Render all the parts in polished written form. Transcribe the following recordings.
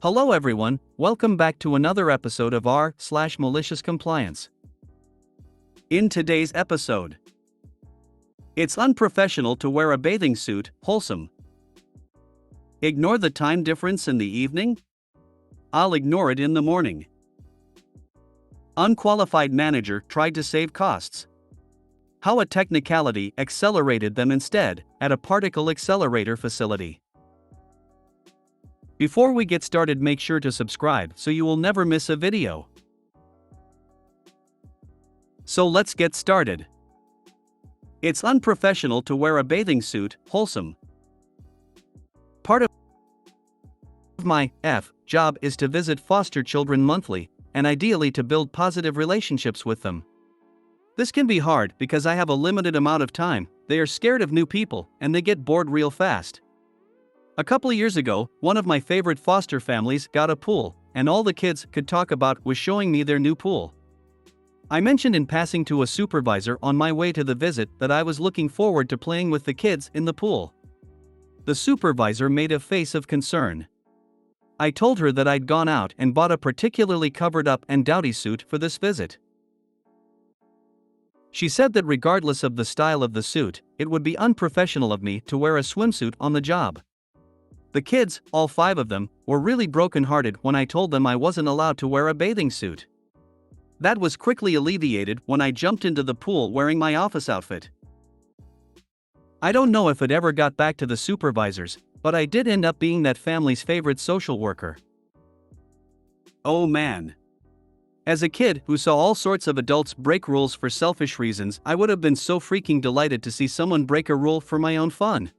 Hello everyone, welcome back to another episode of r/MaliciousCompliance. In today's episode, it's unprofessional to wear a bathing suit, wholesome. Ignore the time difference in the evening? I'll ignore it in the morning. Unqualified manager tried to save costs. How a technicality accelerated them instead, at a particle accelerator facility. Before we get started, make sure to subscribe so you will never miss a video. So let's get started. It's unprofessional to wear a bathing suit, wholesome. Part of my job is to visit foster children monthly, and ideally to build positive relationships with them. This can be hard because I have a limited amount of time, they are scared of new people, and they get bored real fast. A couple of years ago, one of my favorite foster families got a pool, and all the kids could talk about was showing me their new pool. I mentioned in passing to a supervisor on my way to the visit that I was looking forward to playing with the kids in the pool. The supervisor made a face of concern. I told her that I'd gone out and bought a particularly covered up and dowdy suit for this visit. She said that regardless of the style of the suit, it would be unprofessional of me to wear a swimsuit on the job. The kids, all 5 of them, were really broken-hearted when I told them I wasn't allowed to wear a bathing suit. That was quickly alleviated when I jumped into the pool wearing my office outfit. I don't know if it ever got back to the supervisors, but I did end up being that family's favorite social worker. Oh man. As a kid who saw all sorts of adults break rules for selfish reasons, I would have been so freaking delighted to see someone break a rule for my own fun.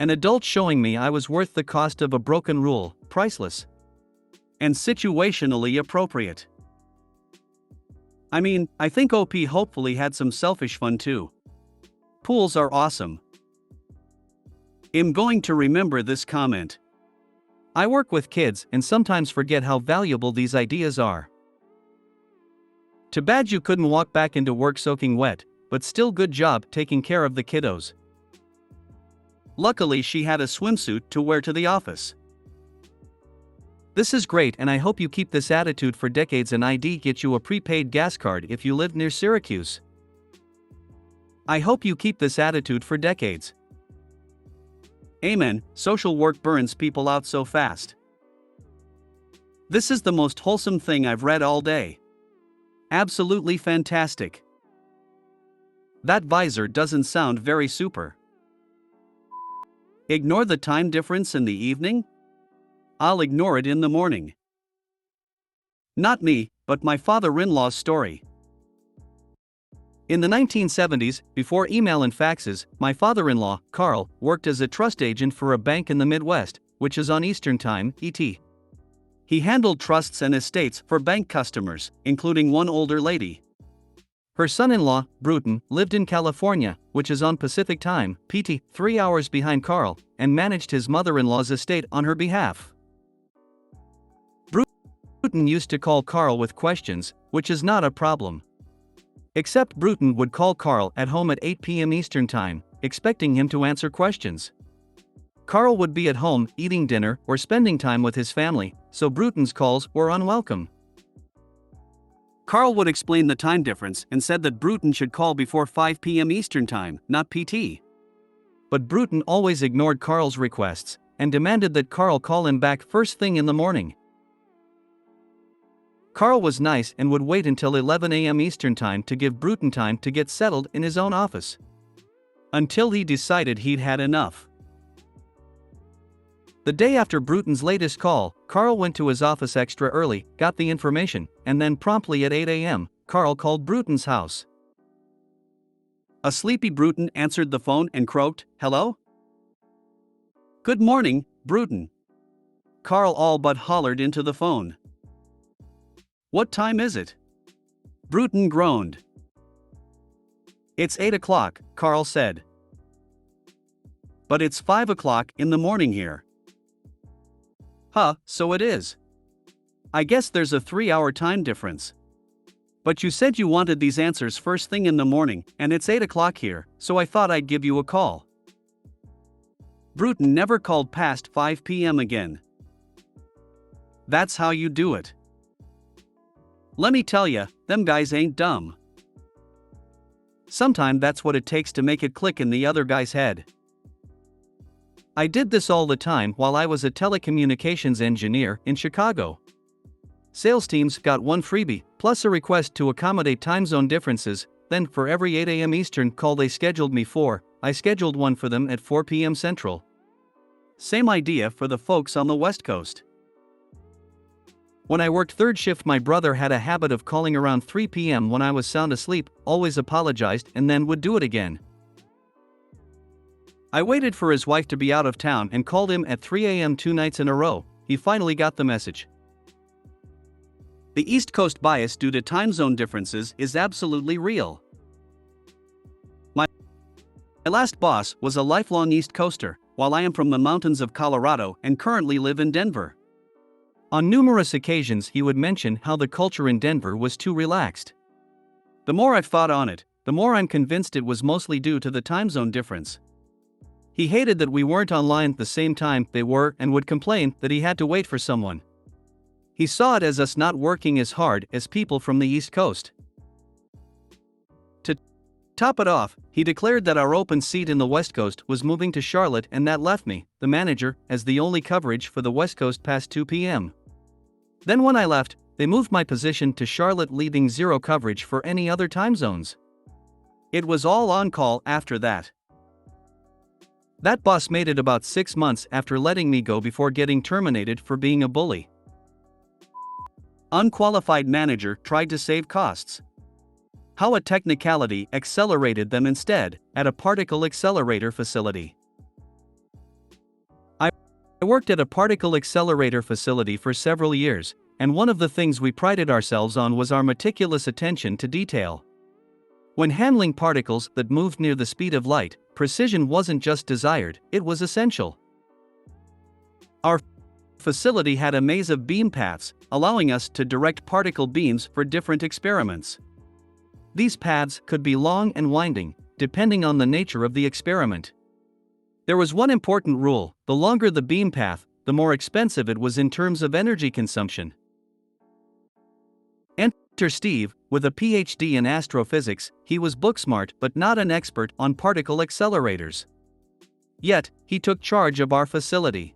An adult showing me I was worth the cost of a broken rule, priceless. And situationally appropriate. I mean, I think OP hopefully had some selfish fun too. Pools are awesome. I'm going to remember this comment. I work with kids and sometimes forget how valuable these ideas are. Too bad you couldn't walk back into work soaking wet, but still good job taking care of the kiddos. Luckily she had a swimsuit to wear to the office. This is great, and I hope you keep this attitude for decades, and ID get you a prepaid gas card if you live near Syracuse. I hope you keep this attitude for decades. Amen. Social work burns people out so fast. This is the most wholesome thing I've read all day. Absolutely fantastic. That visor doesn't sound very super. Ignore the time difference in the evening? I'll ignore it in the morning. Not me, but my father-in-law's story. In the 1970s, before email and faxes, my father-in-law, Carl, worked as a trust agent for a bank in the Midwest, which is on Eastern Time, ET. He handled trusts and estates for bank customers, including one older lady. Her son-in-law, Bruton, lived in California, which is on Pacific Time, PT, 3 hours behind Carl, and managed his mother-in-law's estate on her behalf. Bruton used to call Carl with questions, which is not a problem. Except Bruton would call Carl at home at 8 p.m. Eastern Time, expecting him to answer questions. Carl would be at home, eating dinner, or spending time with his family, so Bruton's calls were unwelcome. Carl would explain the time difference and said that Bruton should call before 5 p.m. Eastern Time, not PT. But Bruton always ignored Carl's requests and demanded that Carl call him back first thing in the morning. Carl was nice and would wait until 11 a.m. Eastern Time to give Bruton time to get settled in his own office. Until he decided he'd had enough. The day after Bruton's latest call, Carl went to his office extra early, got the information, and then promptly at 8 a.m., Carl called Bruton's house. A sleepy Bruton answered the phone and croaked, "Hello? Good morning, Bruton." Carl all but hollered into the phone. "What time is it?" Bruton groaned. "It's 8 o'clock, Carl said. "But it's 5 o'clock in the morning here." "Huh, so it is. I guess there's a 3-hour time difference. But you said you wanted these answers first thing in the morning, and it's 8 o'clock here, so I thought I'd give you a call." Bruton never called past 5 p.m. again. That's how you do it. Let me tell ya, them guys ain't dumb. Sometime that's what it takes to make it click in the other guy's head. I did this all the time while I was a telecommunications engineer in Chicago. Sales teams got one freebie, plus a request to accommodate time zone differences. Then, for every 8 a.m. Eastern call they scheduled me for, I scheduled one for them at 4 p.m. Central. Same idea for the folks on the West Coast. When I worked third shift, my brother had a habit of calling around 3 p.m. when I was sound asleep, always apologized and then would do it again. I waited for his wife to be out of town and called him at 3 a.m. 2 nights in a row. He finally got the message. The East Coast bias due to time zone differences is absolutely real. My last boss was a lifelong East Coaster, while I am from the mountains of Colorado and currently live in Denver. On numerous occasions he would mention how the culture in Denver was too relaxed. The more I've thought on it, the more I'm convinced it was mostly due to the time zone difference. He hated that we weren't online at the same time they were and would complain that he had to wait for someone. He saw it as us not working as hard as people from the East Coast. To top it off, he declared that our open seat in the West Coast was moving to Charlotte, and that left me, the manager, as the only coverage for the West Coast past 2 p.m. Then when I left, they moved my position to Charlotte, leaving zero coverage for any other time zones. It was all on call after that. That boss made it about 6 months after letting me go before getting terminated for being a bully. Unqualified manager tried to save costs. How a technicality accelerated them instead, at a particle accelerator facility. I worked at a particle accelerator facility for several years, and one of the things we prided ourselves on was our meticulous attention to detail. When handling particles that moved near the speed of light, precision wasn't just desired, it was essential. Our facility had a maze of beam paths, allowing us to direct particle beams for different experiments. These paths could be long and winding, depending on the nature of the experiment. There was one important rule: the longer the beam path, the more expensive it was in terms of energy consumption. Enter Steve, with a PhD in astrophysics. He was book-smart but not an expert on particle accelerators. Yet, he took charge of our facility.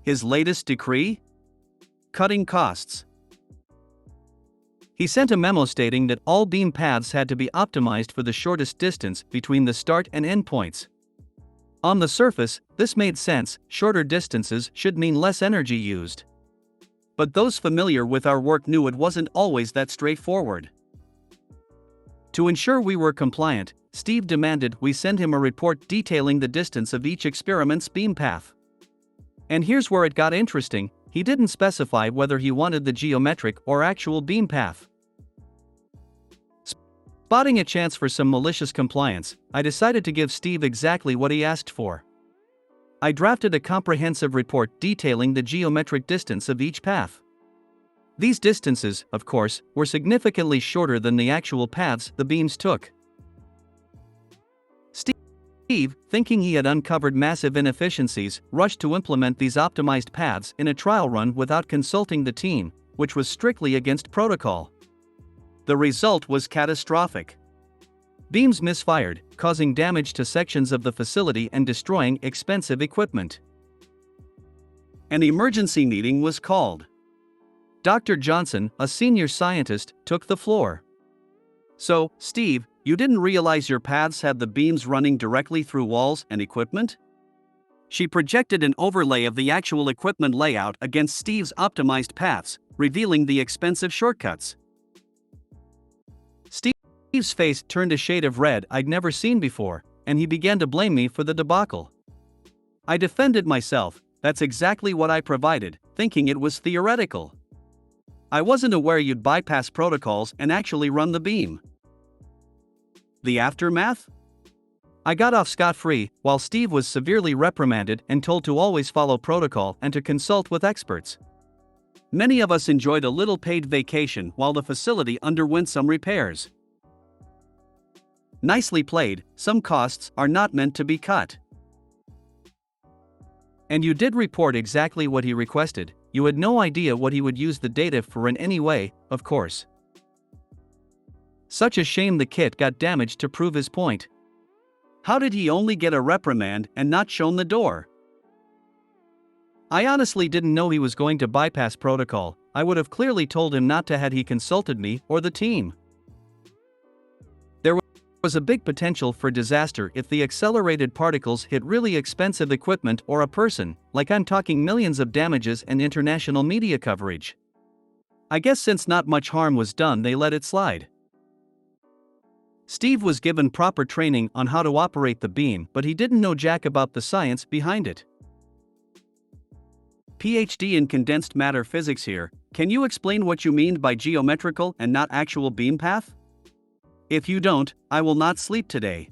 His latest decree? Cutting costs. He sent a memo stating that all beam paths had to be optimized for the shortest distance between the start and end points. On the surface, this made sense: shorter distances should mean less energy used. But those familiar with our work knew it wasn't always that straightforward. To ensure we were compliant, Steve demanded we send him a report detailing the distance of each experiment's beam path. And here's where it got interesting: he didn't specify whether he wanted the geometric or actual beam path. Spotting a chance for some malicious compliance, I decided to give Steve exactly what he asked for. I drafted a comprehensive report detailing the geometric distance of each path. These distances, of course, were significantly shorter than the actual paths the beams took. Steve, thinking he had uncovered massive inefficiencies, rushed to implement these optimized paths in a trial run without consulting the team, which was strictly against protocol. The result was catastrophic. Beams misfired, causing damage to sections of the facility and destroying expensive equipment. An emergency meeting was called. Dr. Johnson, a senior scientist, took the floor. "So, Steve, you didn't realize your paths had the beams running directly through walls and equipment?" She projected an overlay of the actual equipment layout against Steve's optimized paths, revealing the expensive shortcuts. Steve's face turned a shade of red I'd never seen before, and he began to blame me for the debacle. I defended myself: "That's exactly what I provided," thinking it was theoretical. I wasn't aware you'd bypass protocols and actually run the beam. The aftermath? I got off scot-free, while Steve was severely reprimanded and told to always follow protocol and to consult with experts. Many of us enjoyed a little paid vacation while the facility underwent some repairs. Nicely played. Some costs are not meant to be cut. And you did report exactly what he requested. you had no idea what he would use the data for in any way, of course. Such a shame the kit got damaged to prove his point. How did he only get a reprimand and not shown the door? I honestly didn't know he was going to bypass protocol. I would have clearly told him not to had he consulted me or the team. There was a big potential for disaster if the accelerated particles hit really expensive equipment or a person, like I'm talking millions of damages and international media coverage. I guess since not much harm was done, they let it slide. Steve was given proper training on how to operate the beam, but he didn't know jack about the science behind it. PhD in condensed matter physics here, can you explain what you mean by geometrical and not actual beam path? If you don't, I will not sleep today.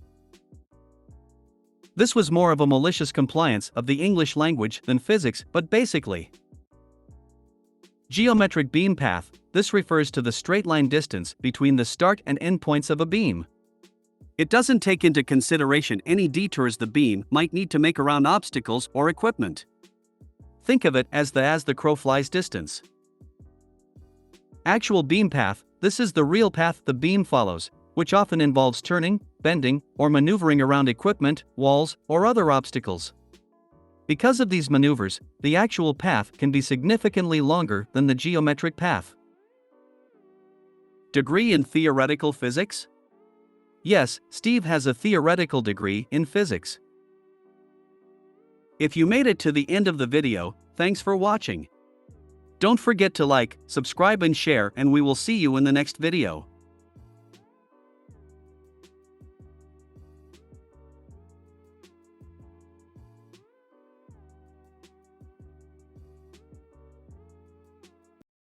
This was more of a malicious compliance of the English language than physics, but basically. Geometric beam path, this refers to the straight line distance between the start and end points of a beam. It doesn't take into consideration any detours the beam might need to make around obstacles or equipment. Think of it as the crow flies distance. Actual beam path, this is the real path the beam follows, which often involves turning, bending, or maneuvering around equipment, walls, or other obstacles. Because of these maneuvers, the actual path can be significantly longer than the geometric path. Degree in theoretical physics? Yes, Steve has a theoretical degree in physics. If you made it to the end of the video, thanks for watching. Don't forget to like, subscribe and share, and we will see you in the next video.